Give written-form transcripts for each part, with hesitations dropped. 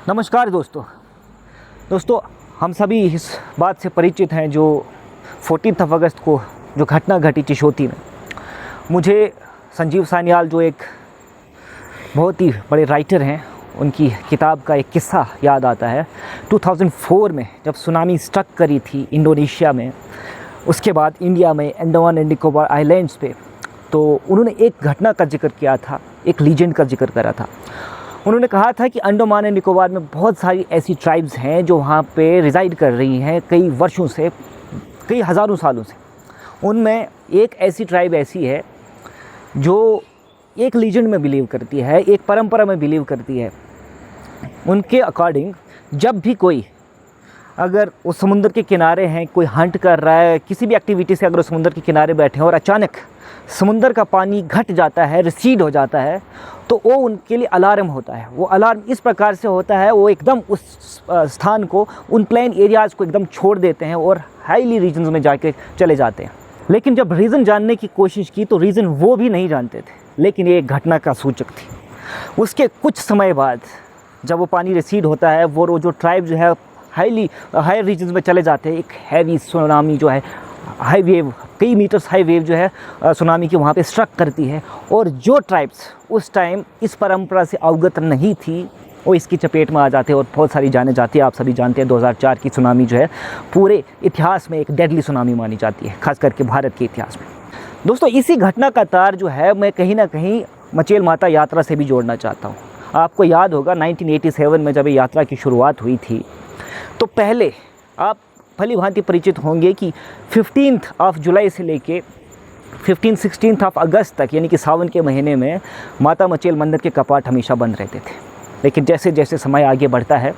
नमस्कार दोस्तों हम सभी इस बात से परिचित हैं जो 14 अगस्त को जो घटना घटी चिशोती में। मुझे संजीव सान्याल जो एक बहुत ही बड़े राइटर हैं, उनकी किताब का एक किस्सा याद आता है। 2004 में जब सुनामी स्ट्रक करी थी इंडोनेशिया में, उसके बाद इंडिया में अंडमान एंड निकोबार आइलैंड्स पे, तो उन्होंने एक घटना का जिक्र किया था, एक लीजेंड का जिक्र करा था। उन्होंने कहा था कि अंडमान एंड निकोबार में बहुत सारी ऐसी ट्राइब्स हैं जो वहाँ पे रिज़ाइड कर रही हैं कई वर्षों से, कई हज़ारों सालों से। उनमें एक ऐसी ट्राइब ऐसी है जो एक लीजेंड में बिलीव करती है, एक परंपरा में बिलीव करती है। उनके अकॉर्डिंग जब भी कोई अगर वो समुद्र के किनारे हैं, कोई हंट कर रहा है, किसी भी एक्टिविटी से अगर वो समुद्र के किनारे बैठे हैं और अचानक समुद्र का पानी घट जाता है, रिसीड हो जाता है, तो वो उनके लिए अलार्म होता है। वो अलार्म इस प्रकार से होता है, वो एकदम उस स्थान को, उन प्लेन एरियाज़ को एकदम छोड़ देते हैं और हाईली रीजन्स में जाके चले जाते हैं। लेकिन जब रीज़न जानने की कोशिश की तो रीज़न वो भी नहीं जानते थे, लेकिन ये एक घटना का सूचक थी। उसके कुछ समय बाद जब वो पानी रिसीड होता है, वो जो ट्राइब जो है हाई रीजन्स में चले जाते हैं। एक हैवी सुनामी जो है, हाई वेव, कई मीटर्स हाई वेव जो है सुनामी की वहाँ पे स्ट्रक करती है। और जो ट्राइब्स उस टाइम इस परंपरा से अवगत नहीं थी, वो इसकी चपेट में आ जाते हैं और बहुत सारी जाने जाती है। आप सभी जानते हैं 2004 की सुनामी जो है पूरे इतिहास में एक डेडली सुनामी मानी जाती है, खास करके भारत के इतिहास में। दोस्तों, इसी घटना का तार जो है मैं कहीं ना कहीं मचेल माता यात्रा से भी जोड़ना चाहता हूँ। आपको याद होगा 1987 में जब ये यात्रा की शुरुआत हुई थी, तो पहले आप भली भांति परिचित होंगे कि 15 जुलाई से लेके 16 अगस्त तक, यानी कि सावन के महीने में माता मचेल मंदिर के कपाट हमेशा बंद रहते थे। लेकिन जैसे जैसे समय आगे बढ़ता है,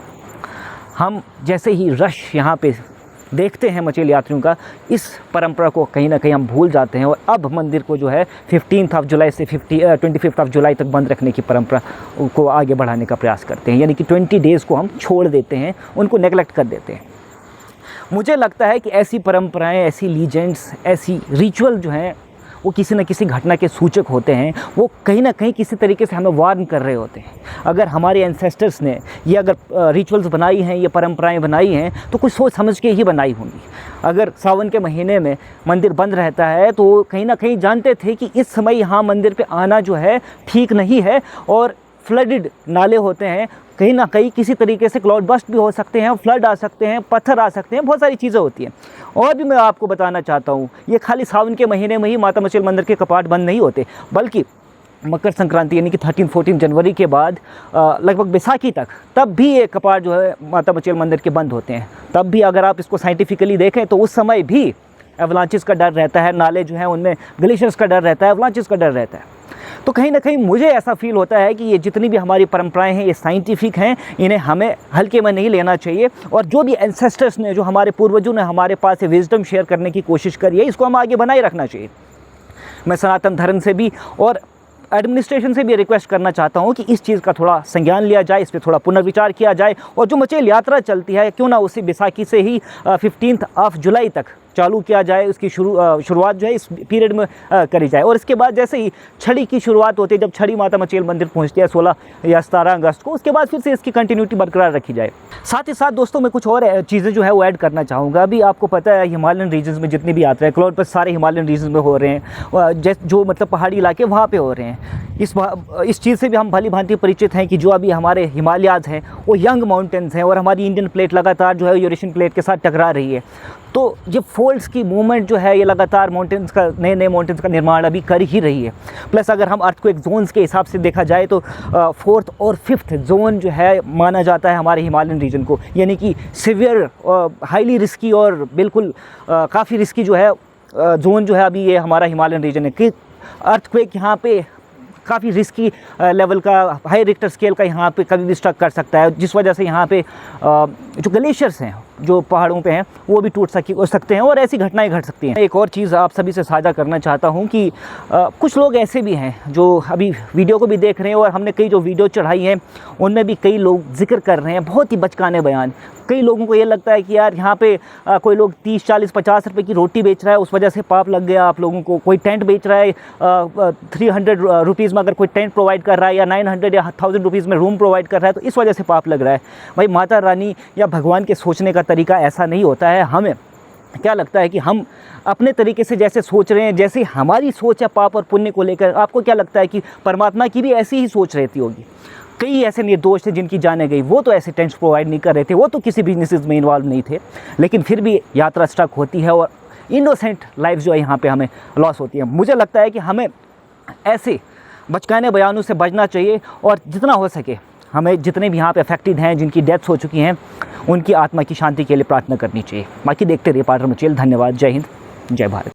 हम जैसे ही रश यहाँ पे देखते हैं मचेल यात्रियों का, इस परंपरा को कहीं ना कहीं हम भूल जाते हैं और अब मंदिर को जो है 15 जुलाई से 25 जुलाई तक बंद रखने की परंपरा को आगे बढ़ाने का प्रयास करते हैं। यानी कि 20 डेज़ को हम छोड़ देते हैं, उनको नेगलेक्ट कर देते हैं। मुझे लगता है कि ऐसी परंपराएं, ऐसी लीजेंड्स, ऐसी रिचुअल जो हैं वो किसी न किसी घटना के सूचक होते हैं। वो कहीं ना कहीं किसी तरीके से हमें वार्न कर रहे होते हैं। अगर हमारे एंसेस्टर्स ने ये अगर रिचुअल्स बनाई हैं, ये परंपराएं बनाई हैं, तो कुछ सोच समझ के ही बनाई होंगी। अगर सावन के महीने में मंदिर बंद रहता है तो कहीं ना कहीं जानते थे कि इस समय यहाँ मंदिर पे आना जो है ठीक नहीं है, और फ्लडेड नाले होते हैं, कहीं ना कहीं किसी तरीके से क्लाउड बस्ट भी हो सकते हैं, फ्लड आ सकते हैं, पत्थर आ सकते हैं, बहुत सारी चीज़ें होती हैं। और भी मैं आपको बताना चाहता हूँ, ये खाली सावन के महीने में ही माता मचेल मंदिर के कपाट बंद नहीं होते, बल्कि मकर संक्रांति यानी कि 13-14 जनवरी के बाद लगभग बैसाखी तक, तब भी ये कपाट जो है माता मचेल मंदिर के बंद होते हैं। तब भी अगर आप इसको साइंटिफिकली देखें तो उस समय भी एवलांचेस का डर रहता है, नाले जो हैं उनमें ग्लेशियर्स का डर रहता है, एवलांचेस का डर रहता है। तो कहीं ना कहीं मुझे ऐसा फील होता है कि ये जितनी भी हमारी परंपराएं हैं, ये साइंटिफिक हैं, इन्हें हमें हल्के में नहीं लेना चाहिए। और जो भी एंसेस्टर्स ने, जो हमारे पूर्वजों ने हमारे पास विजडम शेयर करने की कोशिश करी है, इसको हम आगे बनाए रखना चाहिए। मैं सनातन धर्म से भी और एडमिनिस्ट्रेशन से भी रिक्वेस्ट करना चाहता हूँ कि इस चीज़ का थोड़ा संज्ञान लिया जाए, इस पर थोड़ा पुनर्विचार किया जाए। और जो मचेल यात्रा चलती है, क्यों ना उसी बैसाखी से ही 15 जुलाई तक चालू किया जाए, उसकी शुरुआत जो है इस पीरियड में करी जाए। और इसके बाद जैसे ही छड़ी की शुरुआत होती है, जब छड़ी माता मचेल मंदिर पहुंचती है 16 या 17 अगस्त को, उसके बाद फिर से इसकी कंटिन्यूटी बरकरार रखी जाए। साथ ही साथ दोस्तों, मैं कुछ और चीज़ें जो है वो ऐड करना चाहूँगा। अभी आपको पता है हिमालयन रीजन्स में जितनी भी यात्रा है, क्लाउड पर सारे हिमालयन रीजन्स में हो रहे हैं, जो मतलब पहाड़ी इलाके वहाँ पर हो रहे हैं। इस चीज़ से भी हम भली भांति परिचित हैं कि जो अभी हमारे हिमालयाज़ हैं वो यंग माउंटेन्स हैं, और हमारी इंडियन प्लेट लगातार जो है यूरेशियन प्लेट के साथ टकरा रही है। तो ये फोल्ड्स की मूवमेंट जो है, ये लगातार माउंटेन्स का, नए नए माउंटेन्स का निर्माण अभी कर ही रही है। प्लस अगर हम अर्थक्वेक जोन्स के हिसाब से देखा जाए तो 4th और 5th जोन जो है माना जाता है हमारे हिमालयन रीजन को, यानी कि सिवियर, हाईली रिस्की और बिल्कुल काफ़ी रिस्की जो है जोन जो है अभी ये हमारा हिमालयन रीजन है। कि अर्थक्वेक यहाँ पे काफ़ी रिस्की लेवल का, हाई रिक्टर स्केल का यहाँ पे कभी भी स्ट्रक कर सकता है, जिस वजह से यहाँ पे जो ग्लेशियर्स हैं, जो पहाड़ों पे हैं वो भी टूट सकते हैं और ऐसी घटनाएं घट सकती हैं। एक और चीज़ आप सभी से साझा करना चाहता हूं कि कुछ लोग ऐसे भी हैं जो अभी वीडियो को भी देख रहे हैं, और हमने कई जो वीडियो चढ़ाई हैं उनमें भी कई लोग जिक्र कर रहे हैं बहुत ही बचकाने बयान। कई लोगों को ये लगता है कि यार यहाँ पे कोई लोग 30, 40, 50 रुपए की रोटी बेच रहा है, उस वजह से पाप लग गया आप लोगों को। कोई टेंट बेच रहा है 300 रुपीज़ में, अगर कोई टेंट प्रोवाइड कर रहा है, या 900 या 1000 रुपीज़ में रूम प्रोवाइड कर रहा है, तो इस वजह से पाप लग रहा है। भाई माता रानी या भगवान के सोचने का तरीका ऐसा नहीं होता है। हमें क्या लगता है कि हम अपने तरीके से जैसे सोच रहे हैं, जैसे हमारी सोच है पाप और पुण्य को लेकर, आपको क्या लगता है कि परमात्मा की भी ऐसी ही सोच रहती होगी? कई ऐसे निर्दोष थे जिनकी जानें गई, वो तो ऐसे टेंट्स प्रोवाइड नहीं कर रहे थे, वो तो किसी बिजनेसेस में इन्वॉल्व नहीं थे, लेकिन फिर भी यात्रा स्टक होती है और इनोसेंट लाइफ जो है यहाँ पे हमें लॉस होती है। मुझे लगता है कि हमें ऐसे बचकाने बयानों से बचना चाहिए, और जितना हो सके हमें जितने भी यहाँ पे अफेक्टेड हैं, जिनकी डेथ्स हो चुकी हैं, उनकी आत्मा की शांति के लिए प्रार्थना करनी चाहिए। बाकी देखते रहिए पार्टनर मचेल। धन्यवाद। जय हिंद, जय भारत।